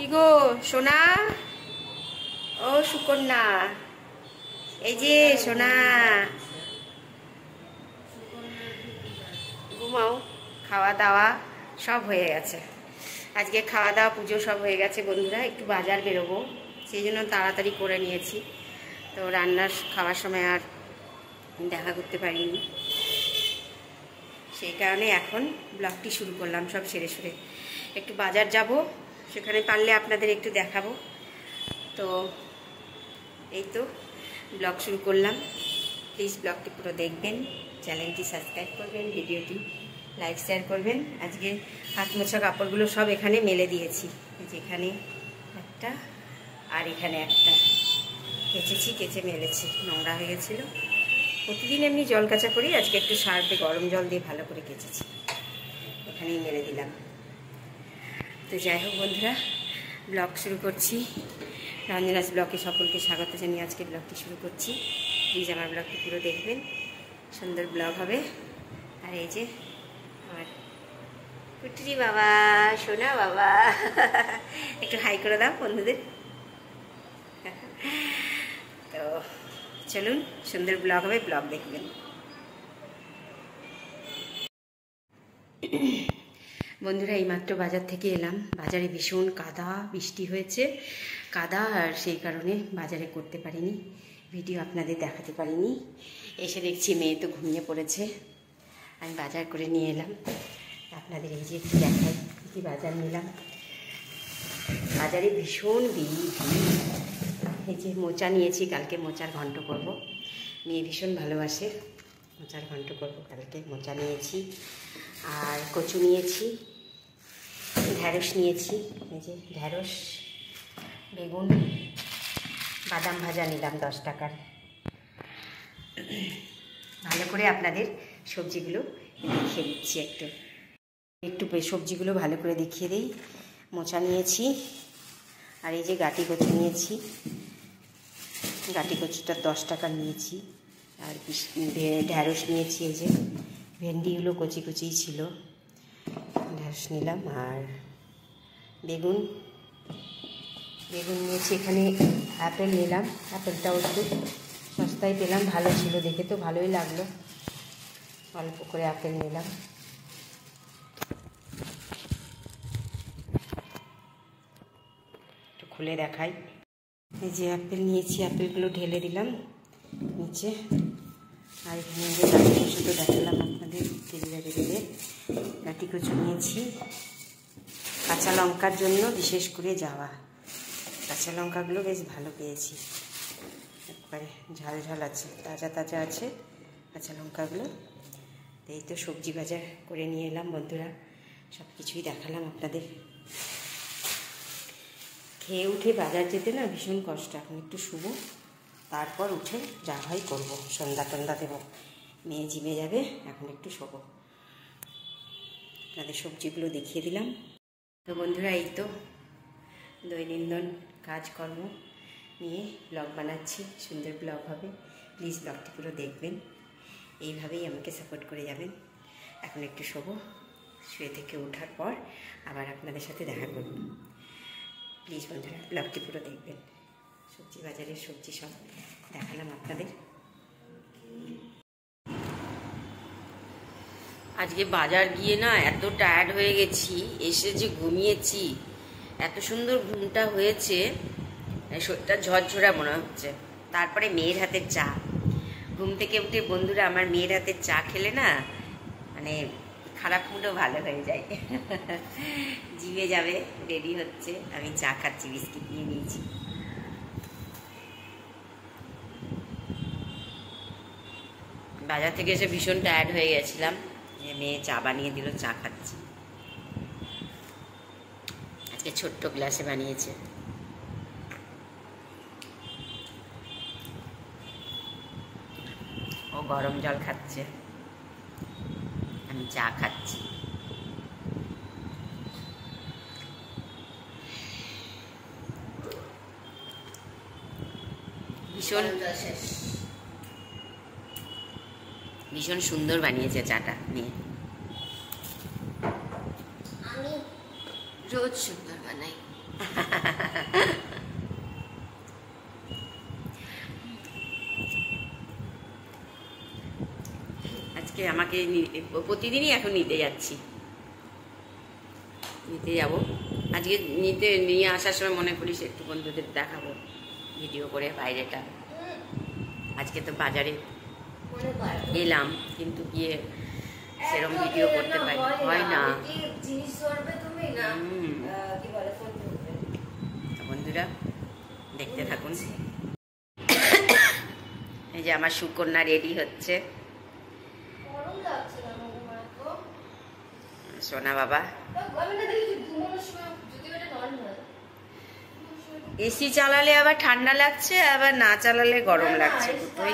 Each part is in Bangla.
কি গো সোনা, ও সুকন্যা, এই যে সোনা, ঘুমাও। খাওয়া দাওয়া সব হয়ে গেছে। আজকে খাওয়া দাওয়া পুজো সব হয়ে গেছে বন্ধুরা। একটু বাজার বেরোবো, সেই জন্য তাড়াতাড়ি করে নিয়েছি। তো রান্নার খাওয়ার সময় আর দেখা করতে পারিনি, সেই কারণে এখন ব্লগটি শুরু করলাম। সব সেরে সুরে একটু বাজার যাব, সেখানে পারলে আপনাদের একটু দেখাবো। তো এই তো ব্লগ শুরু করলাম। প্লিজ ব্লগটি পুরো দেখবেন, চ্যানেলটি সাবস্ক্রাইব করবেন, ভিডিওটি লাইক শেয়ার করবেন। আজকে হাত মোছা কাপড়গুলো সব এখানে মেলে দিয়েছি, যেখানে একটা আর এখানে একটা কেচেছি, কেচে মেলেছি, নোংরা হয়ে গেছিলো। প্রতিদিন এমনি জল কাচা করি, আজকে একটু সার্ফে গরম জল দিয়ে ভালো করে কেচেছি, এখানেই মেলে দিলাম। তো যাই হোক বন্ধুরা, ব্লগ শুরু করছি। রঞ্জনাস ব্লগে সকলকে স্বাগত জানিয়ে আজকে ব্লগটি শুরু করছি। প্লিজ আমার ব্লগটি পুরো দেখবেন, সুন্দর ব্লগ হবে। আর এই যে আমার কুটুরি বাবা, সোনা বাবা, একটু হাই করে দাও বন্ধুদের। তো চলুন, সুন্দর ব্লগ হবে, ব্লগ দেখবেন। বন্ধুরা এইমাত্র বাজার থেকে এলাম। বাজারে ভীষণ কাদা, বৃষ্টি হয়েছে, কাদা, আর সেই কারণে বাজারে করতে পারিনি, ভিডিও আপনাদের দেখাতে পারিনি। এসে দেখছি মেয়ে তো ঘুমিয়ে পড়েছে, আমি বাজার করে নিয়ে এলাম। আপনাদের এই যে একটু দেখাই কী বাজার নিলাম। বাজারে ভীষণ ভিড়। এই যে মোচা নিয়েছি, কালকে মোচার ঘন্ট করব। মেয়ে ভীষণ ভালোবাসে, মোচার ঘন্ট করব কালকে। মোচা নিয়েছি, আর কচু নিয়েছি, ঢ্যাঁড়স নিয়েছি, এই যে ঢ্যাঁড়স, বেগুন, বাদাম ভাজা নিলাম 10 টাকার। ভালো করে আপনাদের সবজিগুলো দেখিয়ে দিচ্ছি, একটু সবজিগুলো ভালো করে দেখিয়ে দিই। মোচা নিয়েছি, আর এই যে গাটি কচু নিয়েছি, গাটি কচুটা 10 টাকা নিয়েছি। আর ঢ্যাঁড়স নিয়েছি, এই যে ভেন্ডিগুলো কচি কচিই ছিল, ঢ্যাঁড়স নিলাম। আর বেগুন নিয়েছি। এখানে অ্যাপেল নিলাম, অ্যাপেলটাও একটু সস্তায় পেলাম, ভালো ছিল দেখে, তো ভালোই লাগলো। অল্প করে অ্যাপেল নিলাম। একটু খুলে দেখাই। এই যে অ্যাপেল নিয়েছি, অ্যাপেলগুলো ঢেলে দিলাম নিচে। আর এখানে যে গাটি কচু তো দেখালাম আপনাদের, তেলে গাটি কচু নিয়েছি। কাঁচা লঙ্কার জন্য বিশেষ করে যাওয়া, কাঁচা লঙ্কাগুলো বেশ ভালো পেয়েছি, একবারে ঝাল ঝাল আছে, তাজা তাজা আছে কাঁচা লঙ্কাগুলো। এই তো সবজি বাজার করে নিয়ে এলাম বন্ধুরা, সব কিছুই দেখালাম আপনাদের। খেয়ে উঠে বাজার যেতে না ভীষণ কষ্ট, এখন একটু শুবো, তারপর উঠে যা হয় করবো, সন্ধ্যা টন্ধা দেবো, মেয়ে জিমে যাবে, এখন একটু শোবো। আপনাদের সবজিগুলো দেখিয়ে দিলাম। তো বন্ধুরা এই তো দৈনন্দিন কাজকর্ম নিয়ে ব্লগ বানাচ্ছি, সুন্দর ব্লগ হবে। প্লিজ ব্লগটি পুরো দেখবেন, এইভাবেই আমাকে সাপোর্ট করে যাবেন। এখন একটু শোবো, শুয়ে থেকে ওঠার পর আবার আপনাদের সাথে দেখা করব। প্লিজ বন্ধুরা ব্লগটি পুরো দেখবেন। সবজি বাজারের সবজি সব দেখালাম আপনাদের। আজকে বাজার গিয়ে না এত টায়ার্ড হয়ে গেছি, এসে যে ঘুমিয়েছি, এত সুন্দর ঘুমটা হয়েছে, শরীরটা ঝরঝরা মনে হচ্ছে। তারপরে মেয়ের হাতের চা, ঘুম থেকে উঠে বন্ধুরা আমার মেয়ের হাতের চা খেলে না মানে খারাপ মুডও ভালো হয়ে যায়। জিমে যাবে, রেডি হচ্ছে, আমি চা খাচ্ছি, বিস্কিট নিয়ে নিয়েছি। বাজার থেকে এসে ভীষণ টায়ার্ড হয়ে গেছিলাম, মেয়ে চা বানিয়ে দিল, চা খাচ্ছি। আজকে ছোট্ট গ্লাসে বানিয়েছে। ও গরম জল খাচ্ছে, আমি চা খাচ্ছি। ভীষণ সুন্দর বানিয়েছে চাটা। নিয়ে আমি রোজ সুন্দর বানাই। আজকে আমাকে প্রতিদিনই এখন নিতে যাচ্ছি, নিতে যাব। আজকে নিয়ে আসার সময় মনে করিস একটু বন্ধুদের দেখাবো ভিডিও করে বাইরেটা। আজকে তো বাজারে এলাম কিন্তু গিয়ে সেরকম ভিডিও করতে পারি হয় না। বন্ধুরা দেখতে থাকুন। এই যে আমার সুকন্যা রেডি হচ্ছে, সোনা বাবা। এসি চালালে আবার ঠান্ডা লাগছে, আবার না চালালে গরম লাগছে, দুটোই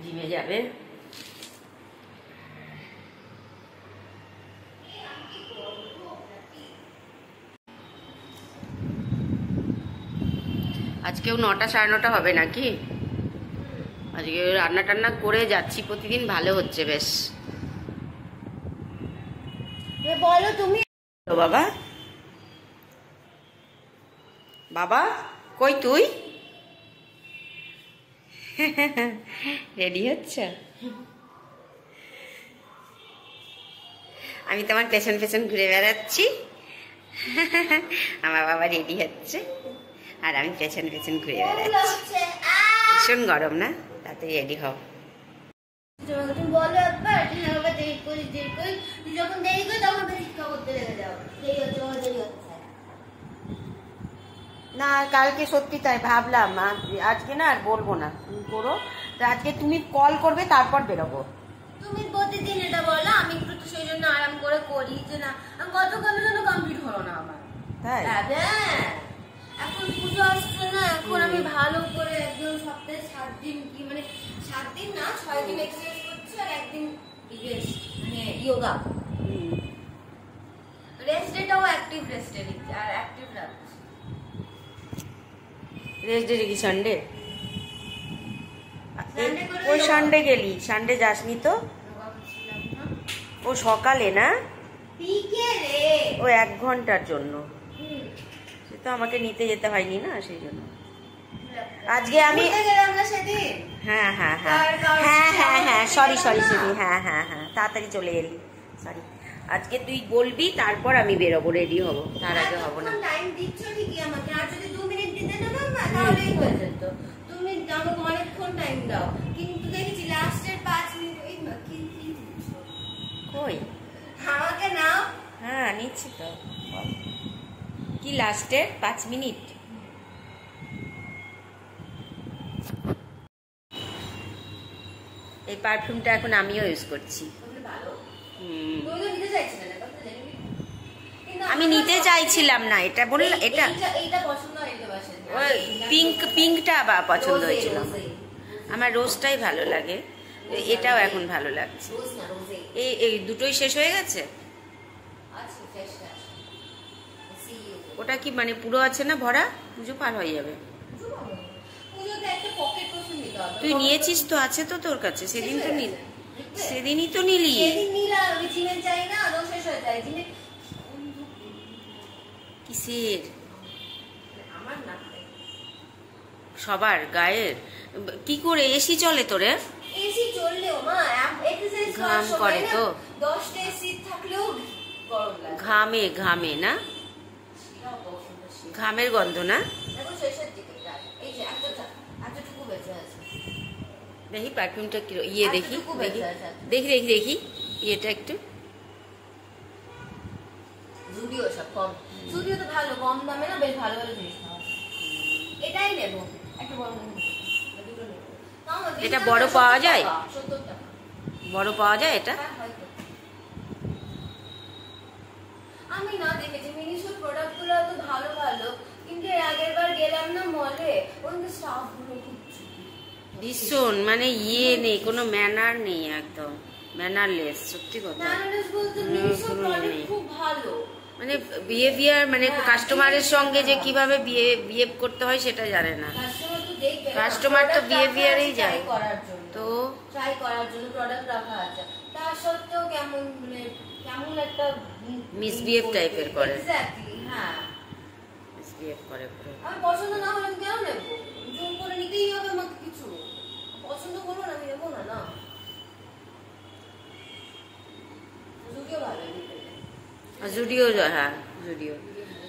জিমে যাবে। আজকেও 9টা 9:30 হবে নাকি? আজকে রান্না টান্না করে যাচ্ছি প্রতিদিন, ভালো হচ্ছে বেশ। বলো তুমি। বাবা বাবা কই তুই? রেডি হচ্ছে? আমি তোমার পেছন পেছন ঘুরে বেড়াচ্ছি। আমার বাবা রেডি হচ্ছে আর আমি পেছন পেছন ঘুরে বেড়াচ্ছি। ভীষণ গরম না? তাতে রেডি হও। না কালকে সত্যি তাই ভাবলাম, আজকে না আর বলবো না, তুমি করো। তো আজকে তুমি কল করবে তারপর বেরোবো। তুমি প্রতিদিন এটা বলো, আমি একটু তো সেই জন্য আরাম করে করি যে না, গতকালের জন্য কমপ্লিট হলো না আমার। তাই এখন পুজো আসছে না, এখন আমি ভালো করে একদম সপ্তাহে 7 দিন, কি মানে 7 দিন না 6 দিন এক্সারসাইজ করছি আর একদিন রেস্ট, মানে যোগা। রেস্ট ডেটাও অ্যাক্টিভ রেস্ট ডে দিচ্ছি আর অ্যাক্টিভ রাখছি। রেস্ট ডে কি সানডে? ওই সানডে গেলি, সানডে যাসনি তো? ও সকালে না বিকেলে, ও 1 ঘন্টার জন্য। সে তো আমাকে নিতে যেতে হয়নি না, সেই জন্য। আজকে আমি হ্যাঁ হ্যাঁ হ্যাঁ হ্যাঁ হ্যাঁ হ্যাঁ সরি সরি সরি হ্যাঁ হ্যাঁ হ্যাঁ তাড়াতাড়ি চলে এলি, সরি। আজকে তুই বলবি তারপর আমি বেরোবো, রেডি হবো, তার আগে হবো না। টাইম দিচ্ছ ঠিকই আমাকে, আর যদি 2 মিনিট দিতে না না তাহলেই হয়ে যেত। তুমি আমাকে অনেকক্ষণ টাইম দাও, কিন্তু দেখেছি লাস্টের 5 মিনিট ওই কি দিচ্ছ কই? আমাকে নাও। হ্যাঁ নিচ্ছি তো। কি লাস্টের 5 মিনিট? এই পারফিউমটা এখন আমিও ইউজ করছি। আমি নিতে চাইছিলাম না, এটা বললাম, এটা ওই পিঙ্কটা বা পছন্দ হয়েছিল। আমার রোজটাই ভালো লাগে, এটাও এখন ভালো লাগছে। এই দুটোই শেষ হয়ে গেছে। ওটা কি মানে পুরো আছে না ভরা? পুজো পার হয়ে যাবে। তুই নিয়েছিস তো, আছে তো তোর কাছে? সেদিন তো সেদিনই তো নিলি। কিসের? সবার গায়ের? কি করে এসি চলে তোরে? এসি চললেও মা এক্সারসাইজ ঘাম করে তো, 10টা এসি থাকলেও গরম লাগে। ঘামে ঘামে না, ঘামের গন্ধ না? দেখো শেষের দিকে এই যে এতটুকু বেঁচে আছে। দেখি পারফিউমটা কি ইয়ে, দেখি দেখি দেখি দেখি দেখি ইয়েটা একটু। জুডিও সব কম, জুডিও তো ভালো, কম দামে না বেশ ভালো ভালো জিনিস পাওয়া যায়। এটাই নেব, একটা বড় নেব, দুটো নেব। এটা বড় পাওয়া যায়? 70 টাকা বড় পাওয়া যায় এটা? আমি না দেখেছি মিনিসোর প্রোডাক্ট গুলো তো ভালো ভালো, কিন্তু এর আগের বার গেলাম না মলে, ওখানে স্টাফ গুলো খুব ভীষণ মানে ইয়ে নেই, কোনো ম্যানার নেই, একদম ম্যানারলেস। সত্যি কথা, ম্যানারলেস বলতে মিনিসোর প্রোডাক্ট খুব ভালো, মানে বিহেভিয়ার, মানে কাস্টমারের সঙ্গে যে কিভাবে বিহেভ করতে হয় সেটা জানে না। কাস্টমার তো দেখবে, কাস্টমার তো বিহেভিয়ারেই যায় করার জন্য। তো ট্রাই করার জন্য প্রোডাক্ট রাখা আছে, তার সত্ত্বেও কেমন মানে কেমন একটা মিসবিহেভ টাইপের করে। এক্স্যাক্টলি, হ্যাঁ মিসবিহেভ করে পুরো। আমার পছন্দ না হলে আমি কেন নেবো? জোর করে নিতেই হবে আমাকে কিছু। পছন্দ করবো না আমি নেবো না। না জুডিও ভালো নিতে। জুডিও, হ্যাঁ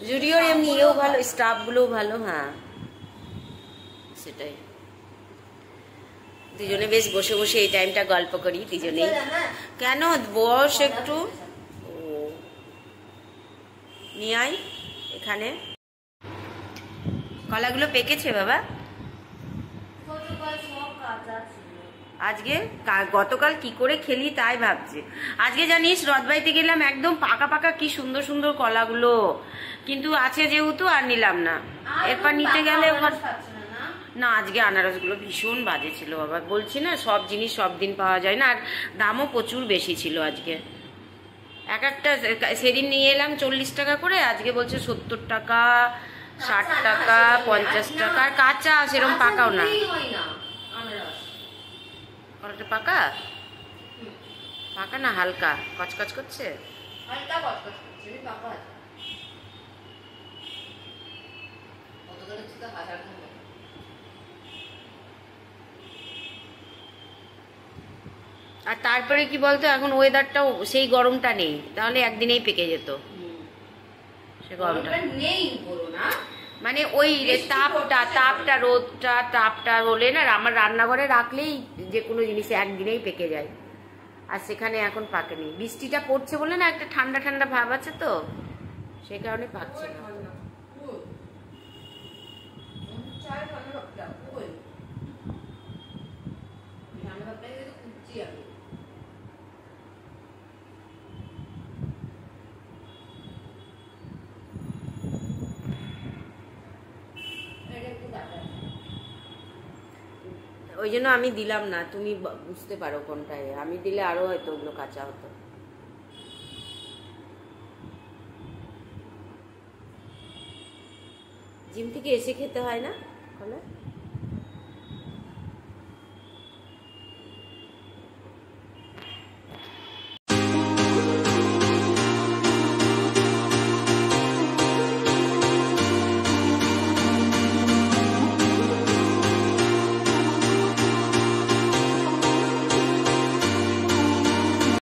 জুডিওর এমনি ইয়েও ভালো, স্টাফগুলোও ভালো। হ্যাঁ সেটাই, দুজনে বেশ বসে বসে এই টাইমটা গল্প করি দুজনেই। কেন বস একটু, ও নিয়ে আয় এখানে। কলাগুলো পেকেছে বাবা আজকে? গতকাল কি করে খেলি তাই ভাবছি। আজকে জানিস রথবাড়িতে গেলাম, একদম পাকা পাকা কি সুন্দর সুন্দর কলাগুলো, কিন্তু আছে যেহেতু আর নিলাম না। এরপর নিতে গেলে না, আজকে আনারসগুলো ভীষণ বাজে ছিল বাবা। বলছি না সব জিনিস সব দিন পাওয়া যায় না, আর দামও প্রচুর বেশি ছিল আজকে। এক একটা সেদিন নিয়ে এলাম 40 টাকা করে, আজকে বলছে 70 টাকা, 60 টাকা, 50 টাকা। আর কাঁচা সেরকম পাকাও না। কলাটা পাকা পাকা না হালকা কচকচ করছে? হালকা কচকচ করছে, পাকা আছে। কতগুলো ছিল হাজার খানে। আর তারপরে কি বলতো, এখন ওয়েদারটাও সেই গরমটা নেই, তাহলে একদিনেই পেকে যেত। সে গরমটা নেই বলো না, মানে ওই তাপটা রোদটা তাপটা হলে না, আমার রান্নাঘরে রাখলেই যে কোনো জিনিস একদিনেই পেকে যায়। আর সেখানে এখন পাকেনি, বৃষ্টিটা পড়ছে বলে না একটা ঠান্ডা ঠান্ডা ভাব আছে, তো সেই কারণে পাকছে না। ওই জন্য আমি দিলাম না, তুমি বুঝতে পারো কোনটায়। আমি দিলে আরো হয়তো ওগুলো কাঁচা হতো। জিম থেকে এসে খেতে হয় না কলা?